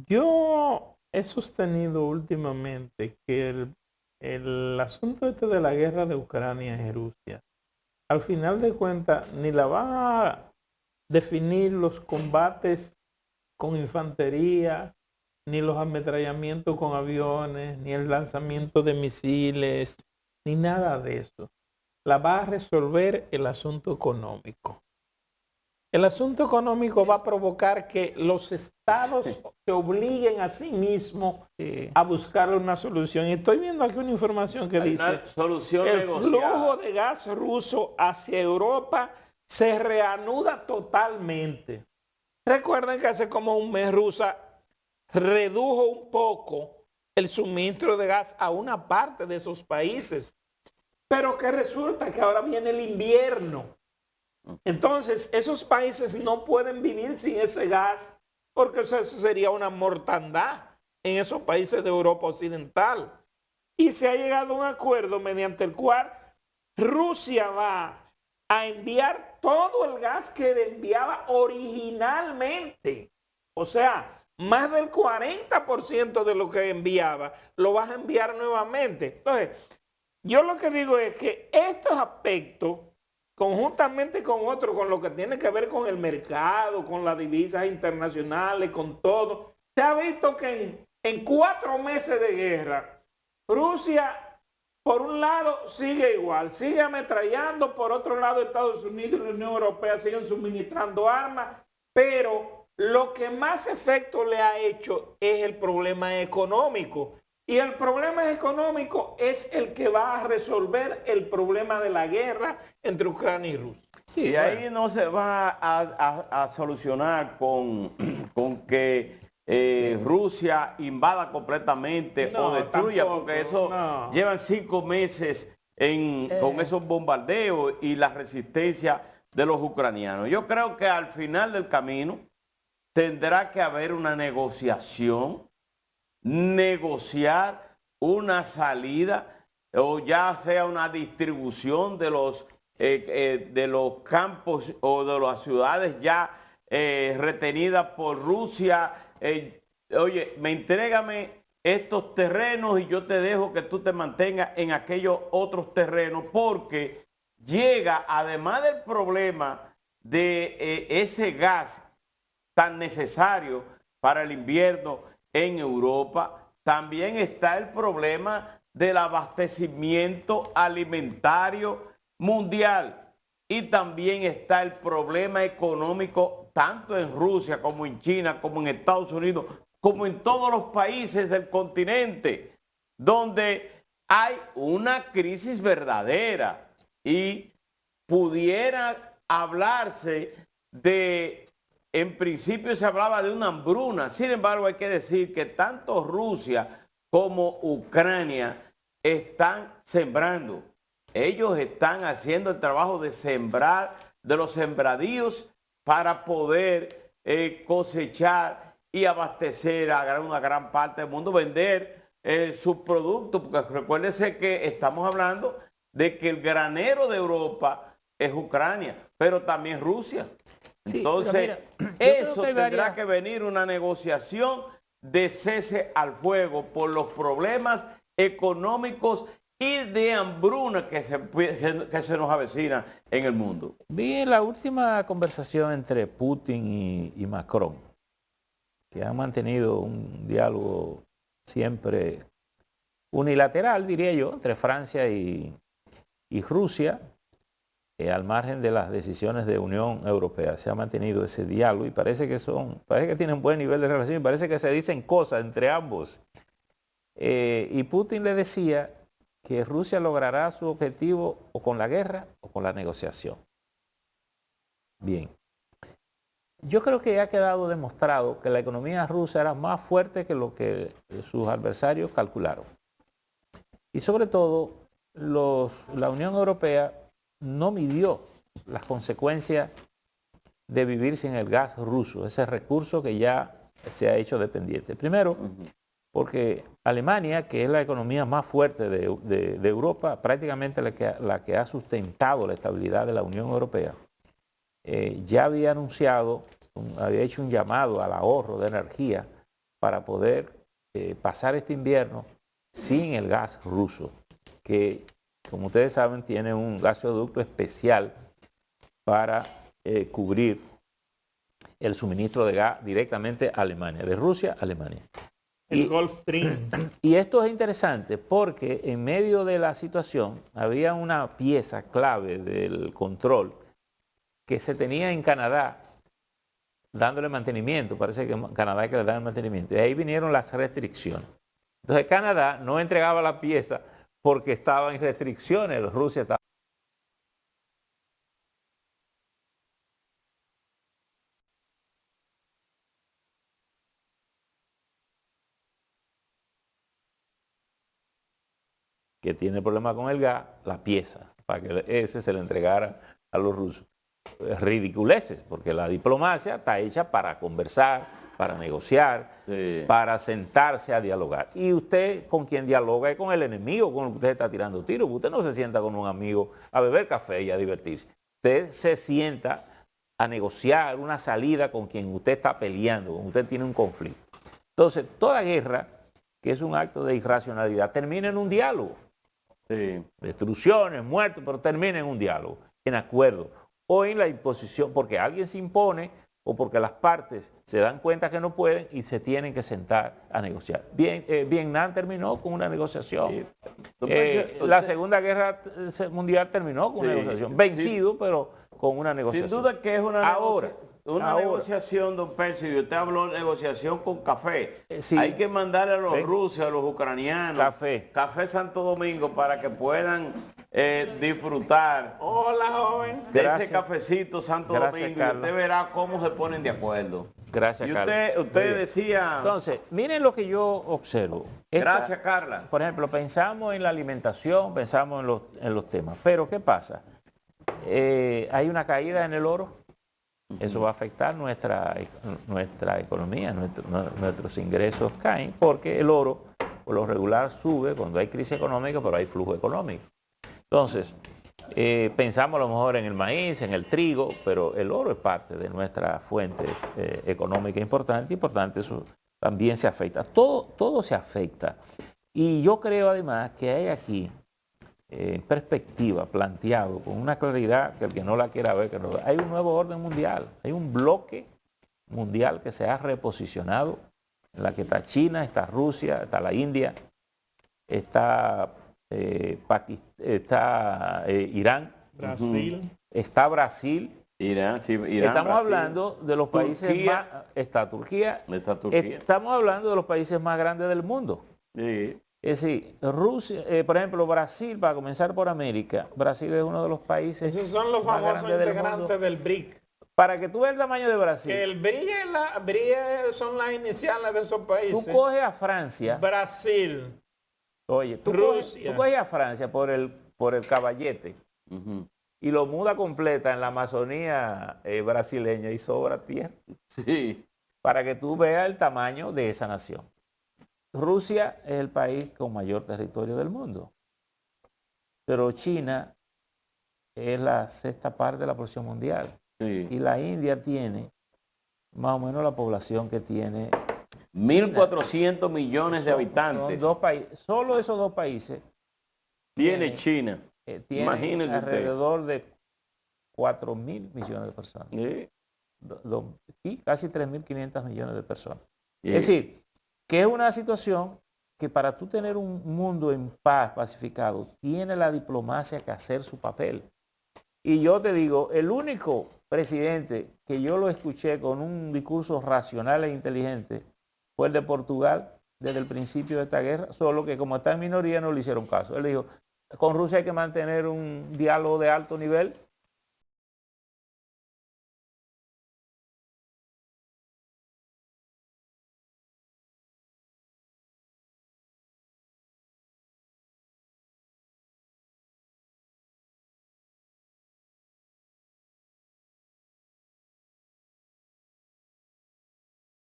Yo he sostenido últimamente que el asunto este de la guerra de Ucrania y Rusia, al final de cuentas, ni la van a definir los combates con infantería, ni los ametrallamientos con aviones, ni el lanzamiento de misiles, ni nada de eso. La va a resolver el asunto económico. El asunto económico va a provocar que los estados se obliguen a sí mismos a buscar una solución. Y estoy viendo aquí una información que dice Una solución el negociada. flujo de gas ruso hacia Europa se reanuda totalmente. Recuerden que hace como un mes Rusia redujo un poco el suministro de gas a una parte de esos países, pero que resulta que ahora viene el invierno. Entonces, esos países no pueden vivir sin ese gas porque eso sería una mortandad en esos países de Europa Occidental. Y se ha llegado a un acuerdo mediante el cual Rusia va a enviar todo el gas que enviaba originalmente. O sea, más del 40% de lo que enviaba lo vas a enviar nuevamente. Entonces, yo lo que digo es que estos aspectos, conjuntamente con otros, con lo que tiene que ver con el mercado, con las divisas internacionales, con todo, se ha visto que en 4 meses de guerra, Rusia, por un lado, sigue igual, sigue ametrallando, por otro lado, Estados Unidos y la Unión Europea siguen suministrando armas, pero lo que más efecto le ha hecho es el problema económico. Y el problema económico es el que va a resolver el problema de la guerra entre Ucrania y Rusia. Sí, y ahí no se va a solucionar con que Rusia invada completamente o destruya, tampoco, porque eso llevan 5 meses con esos bombardeos y la resistencia de los ucranianos. Yo creo que al final del camino tendrá que haber una negociar una salida o ya sea una distribución de los campos o de las ciudades ya retenidas por Rusia. Oye, entrégame estos terrenos y yo te dejo que tú te mantengas en aquellos otros terrenos, porque llega, además del problema de ese gas tan necesario para el invierno en Europa, también está el problema del abastecimiento alimentario mundial y también está el problema económico tanto en Rusia como en China, como en Estados Unidos, como en todos los países del continente, donde hay una crisis verdadera y pudiera hablarse de... En principio se hablaba de una hambruna, sin embargo hay que decir que tanto Rusia como Ucrania están sembrando. Ellos están haciendo el trabajo de sembrar, de los sembradíos, para poder cosechar y abastecer a una gran parte del mundo, vender sus productos, porque recuérdense que estamos hablando de que el granero de Europa es Ucrania, pero también Rusia. Sí, entonces, mira, eso tendrá que venir una negociación de cese al fuego por los problemas económicos y de hambruna que se nos avecina en el mundo. Vi la última conversación entre Putin y Macron, que han mantenido un diálogo siempre unilateral, diría yo, entre Francia y Rusia. Al margen de las decisiones de Unión Europea, se ha mantenido ese diálogo y parece que tienen buen nivel de relación, parece que se dicen cosas entre ambos. Y Putin le decía que Rusia logrará su objetivo o con la guerra o con la negociación. Bien. Yo creo que ha quedado demostrado que la economía rusa era más fuerte que lo que sus adversarios calcularon. Y sobre todo, la Unión Europea no midió las consecuencias de vivir sin el gas ruso, ese recurso que ya se ha hecho dependiente. Primero, porque Alemania, que es la economía más fuerte de Europa, prácticamente la que ha sustentado la estabilidad de la Unión Europea, ya había anunciado, había hecho un llamado al ahorro de energía para poder pasar este invierno sin el gas ruso, que como ustedes saben tiene un gasoducto especial para cubrir el suministro de gas directamente a Alemania, de Rusia a Alemania. El Gulf Stream. Y esto es interesante porque en medio de la situación había una pieza clave del control que se tenía en Canadá dándole mantenimiento. Parece que en Canadá hay que le dan mantenimiento. Y ahí vinieron las restricciones. Entonces Canadá no entregaba la pieza porque estaba en restricciones. Rusia estaba... que tiene problema con el gas, la pieza, para que ese se le entregara a los rusos. Ridiculeces, porque la diplomacia está hecha para conversar, para negociar, para sentarse a dialogar. Y usted con quien dialoga es con el enemigo, con el que usted está tirando tiros. Usted no se sienta con un amigo a beber café y a divertirse. Usted se sienta a negociar una salida con quien usted está peleando, con quien usted tiene un conflicto. Entonces, toda guerra, que es un acto de irracionalidad, termina en un diálogo. Destrucciones, muertos, pero termina en un diálogo, en acuerdo, o en la imposición, porque alguien se impone o porque las partes se dan cuenta que no pueden y se tienen que sentar a negociar. Vietnam terminó con una negociación. La Segunda Guerra Mundial terminó con una negociación. Vencido, pero con una negociación. Sin duda que es una negociación, don Percy. Usted habló de negociación con café. Sí. Hay que mandarle a los rusos, a los ucranianos, café Santo Domingo para que puedan disfrutar. Hola, joven. De ese cafecito Santo Domingo. Carlos. Y usted verá cómo se ponen de acuerdo. Gracias, y Carlos. usted decía... Entonces, miren lo que yo observo. Gracias, Carla. Por ejemplo, pensamos en la alimentación, pensamos en los temas. Pero, ¿qué pasa? Hay una caída en el oro. Eso va a afectar nuestra economía, nuestros ingresos caen, porque el oro, por lo regular, sube cuando hay crisis económica, pero hay flujo económico. Entonces, pensamos a lo mejor en el maíz, en el trigo, pero el oro es parte de nuestra fuente económica importante y por tanto eso también se afecta. Todo se afecta. Y yo creo además que hay aquí, en perspectiva, planteado con una claridad que el que no la quiera ver, que no, hay un nuevo orden mundial, hay un bloque mundial que se ha reposicionado, en la que está China, está Rusia, está la India, está Irán, Brasil. Está Brasil. Irán, estamos Brasil, hablando de los países Turquía, más... Está Turquía. Está Turquía. Estamos hablando de los países más grandes del mundo. Sí. Es decir, Rusia, por ejemplo, Brasil, para comenzar por América, Brasil es uno de los países Esos son los más famosos grandes del integrantes mundo. del BRIC. Para que tú veas el tamaño de Brasil, El BRIC son las iniciales de esos países. tú coges a Francia, Brasil, oye, tú Rusia. coges a Francia por el caballete y lo muda completa en la Amazonía brasileña y sobra tierra. Sí. Para que tú veas el tamaño de esa nación. Rusia es el país con mayor territorio del mundo, pero China es la sexta parte de la población mundial. Sí. Y la India tiene más o menos la población que tiene 1.400 millones de habitantes. Son dos países, solo esos dos países Tiene China. tienen Imagínese usted. alrededor de 4.000 millones de personas. Sí. Y casi 3.500 millones de personas. Sí. Es decir, que es una situación que para tú tener un mundo en paz, pacificado, tiene la diplomacia que hacer su papel. Y yo te digo, el único presidente que yo lo escuché con un discurso racional e inteligente fue el de Portugal desde el principio de esta guerra, solo que como está en minoría no le hicieron caso. Él dijo, con Rusia hay que mantener un diálogo de alto nivel